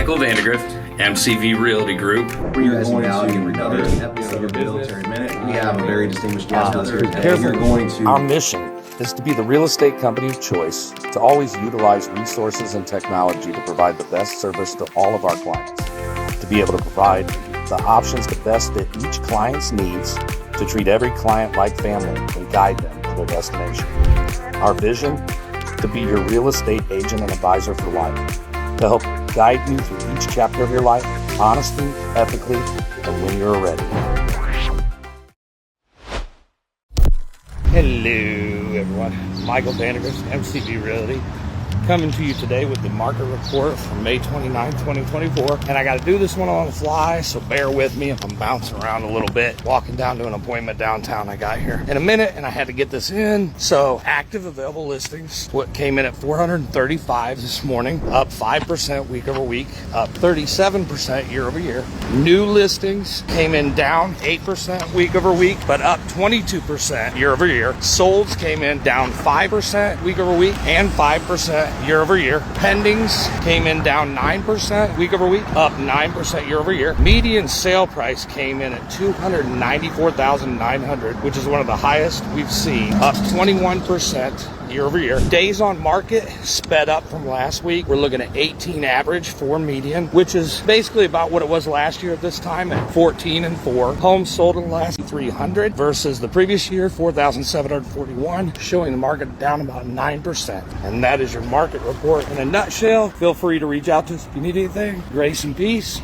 Michael Vandergrift, MCV Realty Group. You guys are now in another episode of the Military Minute. We have a very distinguished guest with us here today. You're going to... Our mission is to be the real estate company of choice, to always utilize resources and technology to provide the best service to all of our clients, to be able to provide the options to best fit each client's needs, to treat every client like family and guide them to their destination. Our vision, to be your real estate agent and advisor for life, to help guide you through each chapter of your life, honestly, ethically, and when you're ready. Hello, everyone. Michael Vandergrift, MCV Realty, coming to you today with the market report from May 29, 2024. And I got to do this one on the fly, so bear with me if I'm bouncing around a little bit. Walking down to an appointment downtown I got here in a minute, and I had to get this in. So active available listings, what came in at 435 this morning, up 5% week over week, up 37% year over year. New listings came in down 8% week over week, but up 22% year over year. Solds came in down 5% week over week and 5% year over year. Pendings came in down 9% week over week, up 9% year over year. Median sale price came in at $294,900, which is one of the highest we've seen, up 21% year over year. Days on market sped up from last week. We're looking at 18 average for median, which is basically about what it was last year at this time at 14 and 4. Homes sold in the last 300 versus the previous year 4,741, showing the market down about 9%. And that is your market report in a nutshell. Feel free to reach out to us if you need anything. Grace and peace.